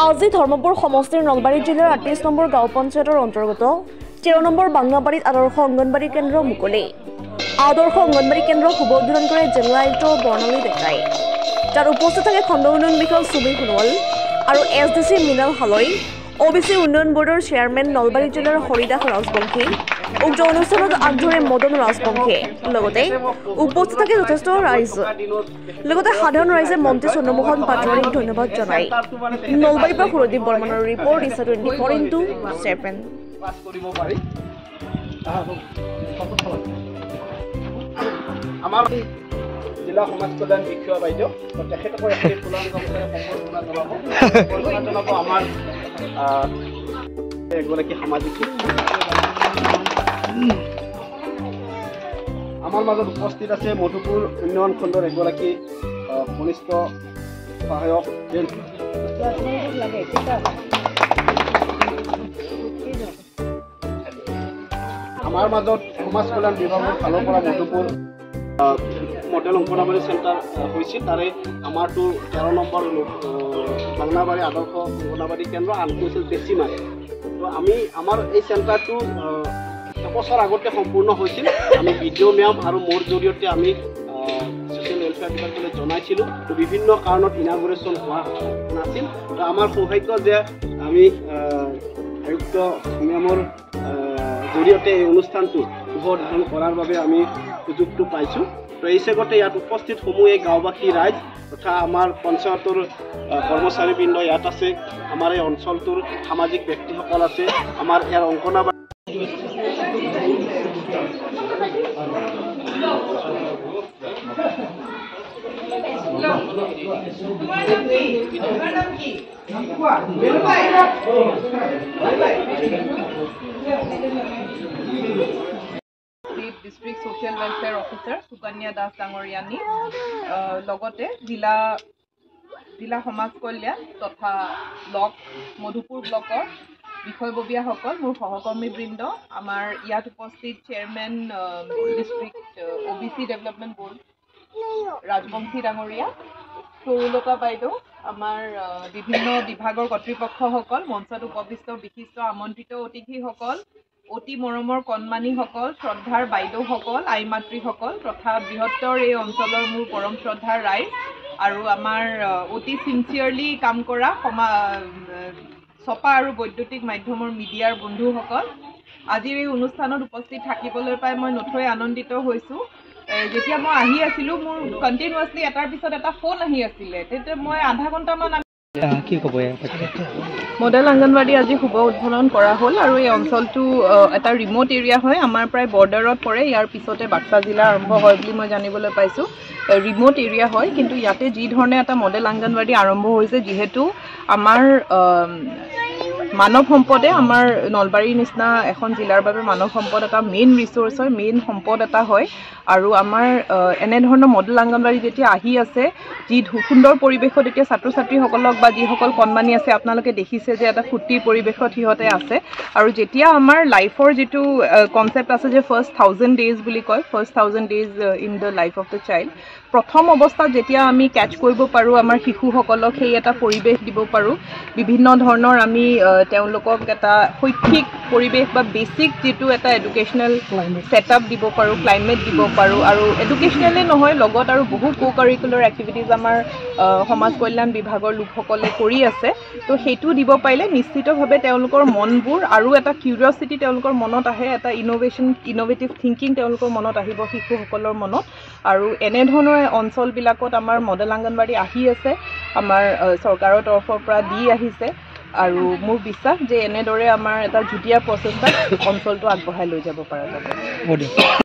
আজি ধৰ্মপুৰ সমষ্টিৰ নলবাৰী জিলাৰ ৩৮ নম্বৰ গাঁও পঞ্চায়তৰ অন্তৰ্গত ১৩ নম্বৰ বাংলাবাৰীত আদৰ্শ অংগনবাড়ী কেন্দ্ৰ মুকলি। আদৰ্শ অংগনবাড়ী কেন্দ্ৰ শুভ উদ্বোধন কৰে জিলা আয়ুক্ত বৰ্ণালী ডেকাই। তাত উপস্থিত থাকে খণ্ড উন্নয়ন বিষয়ক সুবীৰ সোণোৱাল আৰু SDC মৃণাল হালৈ, OBC উন্নয়ন বোৰ্ডৰ চেয়াৰমেন নলবাৰী জিলাৰ হৰিদাস ৰাজবংশী, উক্ত অনুষ্ঠানত আগধৰে মদন ৰাজবংশী, লগতে উপস্থিত থাকে যথেষ্ট ৰাইজ। লগতে সাধাৰণ ৰাইজে মন্ত্ৰী চন্দ্ৰমোহন পাটোৱাৰীক ধন্যবাদ জনায়। নলবাৰীৰ পৰা সুৰদীপ বৰ্মনৰ ৰিপৰ্ট ইছা 24x7। আমাৰ জিলা সমাজ কল্যাণ বিষয়া বাইদেউ তেখেতকৰ এখন জনাব আমাৰ এগৰাকী সামাজিক আমাৰ মাজত উপস্থিত আছে মধুপুৰ উন্নয়ন খণ্ডৰ এগৰাকী কনিষ্ঠ সহায়ক আমাৰ মাজত সমাজ কল্যাণ বিভাগৰ ফালৰ পৰা মধুপুৰ মডেল অংগনবাড়ী চেণ্টাৰ হৈছিল। তাৰে আমাৰতো ১৩ নম্বৰ বাংলাবাৰী আদৰ্শ অংগনবাড়ী কেন্দ্ৰ আনটো হৈছিল বেছিমাৰি। তো আমি আমাৰ এই চেণ্টাৰটো এবছৰ আগতে সম্পূৰ্ণ হৈছিল। আমি BDO মেম আৰু মোৰ জৰিয়তে আমি ছ'চিয়েল ৱেলফেয়াৰ ডিপাৰ্টমেণ্টলৈ জনাইছিলোঁ। তো বিভিন্ন কাৰণত ইনাগুৰেশ্যন হোৱা নাছিল। তো আমাৰ সৌভাগ্য যে আমি আয়ুক্ত মেমৰ জৰিয়তে এই অনুষ্ঠানটো শুভ উদ্বোধন কৰাৰ বাবে আমি সুযোগটো পাইছোঁ। তো এই চেগতে ইয়াত উপস্থিত সমূহ এই গাঁওবাসী ৰাইজ তথা আমাৰ পঞ্চায়তৰ কৰ্মচাৰীবৃন্দ ইয়াত আছে, আমাৰ এই অঞ্চলটোৰ সামাজিক ব্যক্তিসকল আছে, আমাৰ ইয়াৰ Anganwadi district social welfare officer Sukanya Das ডাঙৰীয়ানী লগতে জিলা সমাজ কল্যাণ তথা ব্লক মধুপুৰ ব্লকৰ বিষয়ববীয়াসকল, মোৰ সহকৰ্মীবৃন্দ, আমাৰ ইয়াত উপস্থিত chairman district OBC development board Rajbongshi ডাঙৰীয়া, তৰুলতা বাইদেউ, আমাৰ বিভিন্ন বিভাগৰ কৰ্তৃপক্ষসকল, মঞ্চত উপবিষ্ট বিশিষ্ট আমন্ত্ৰিত অতিথিসকল, অতি মৰমৰ কণমানীসকল, শ্ৰদ্ধাৰ বাইদেউসকল, আই মাতৃসকল তথা বৃহত্তৰ এই অঞ্চলৰ মোৰ পৰম শ্ৰদ্ধাৰ ৰাইজ আৰু আমাৰ অতি চিনচিয়াৰলি কাম কৰা ছপা আৰু বৈদ্যুতিক মাধ্যমৰ মিডিয়াৰ বন্ধুসকল, আজিৰ এই অনুষ্ঠানত উপস্থিত থাকিবলৈ পাই মই নথৈ আনন্দিত হৈছোঁ। যেতিয়া মই আহি আছিলোঁ মোৰ কণ্টিনিউৱাছলি এটাৰ পিছত এটা ফোন আহি আছিলে, তেতিয়া মই আধা ঘণ্টামান মডেল অংগনবাড়ী আজি শুভ উদ্বোধন কৰা হ'ল আৰু এই অঞ্চলটো এটা ৰিমোট এৰিয়া হয়, আমাৰ প্ৰায় বৰ্ডাৰত পৰে। ইয়াৰ পিছতে বাক্সা জিলা আৰম্ভ হয় বুলি মই জানিবলৈ পাইছোঁ। ৰিমোট এৰিয়া হয়, কিন্তু ইয়াতে যি ধৰণে এটা মডেল অংগনবাড়ী আৰম্ভ হৈছে, যিহেতু আমাৰ মানৱ সম্পদে আমাৰ নলবাৰীৰ নিচিনা এখন জিলাৰ বাবে মানৱ সম্পদ এটা মেইন ৰিচোৰ্চ হয়, মেইন সম্পদ এটা হয়। আৰু আমাৰ এনেধৰণৰ মডেল অংগনবাড়ী যেতিয়া আহি আছে, যি সুন্দৰ পৰিৱেশত এতিয়া ছাত্ৰ ছাত্ৰীসকলক বা যিসকল কণমানি আছে আপোনালোকে দেখিছে যে এটা ফূৰ্তিৰ পৰিৱেশত সিহঁতে আছে। আৰু যেতিয়া আমাৰ লাইফৰ যিটো কনচেপ্ট আছে যে ফাৰ্ষ্ট 1000 days বুলি কয়, first 1000 days in the life of the child, প্ৰথম অৱস্থাত যেতিয়া আমি কেচ কৰিব পাৰোঁ আমাৰ শিশুসকলক, সেই এটা পৰিৱেশ দিব পাৰোঁ, বিভিন্ন ধৰণৰ আমি তেওঁলোকক এটা শৈক্ষিক পৰিৱেশ বা বেছিক যিটো এটা এডুকেশ্যনেল ছেটআপ দিব পাৰোঁ, ক্লাইমেট দিব পাৰোঁ। আৰু এডুকেশ্যনেলে নহয়, লগত আৰু বহু কাৰিকুলাৰ এক্টিভিটিজ আমাৰ সমাজ কল্যাণ বিভাগৰ লোকসকলে কৰি আছে। তো সেইটো দিব পাৰিলে নিশ্চিতভাৱে তেওঁলোকৰ মনবোৰ আৰু এটা কিউৰিয়চিটি তেওঁলোকৰ মনত আহে, এটা ইন'ভেটিভ থিংকিং তেওঁলোকৰ মনত আহিব শিশুসকলৰ মনত। আৰু এনেধৰণৰ অঞ্চলবিলাকত আমাৰ মডেল অংগনবাড়ী আহি আছে, আমাৰ চৰকাৰৰ তৰফৰ পৰা দি আহিছে। আৰু মোৰ বিশ্বাস যে এনেদৰে আমাৰ এটা যুটীয়া প্ৰচেষ্টাত অঞ্চলটো আগবঢ়াই লৈ যাব পৰা যাব।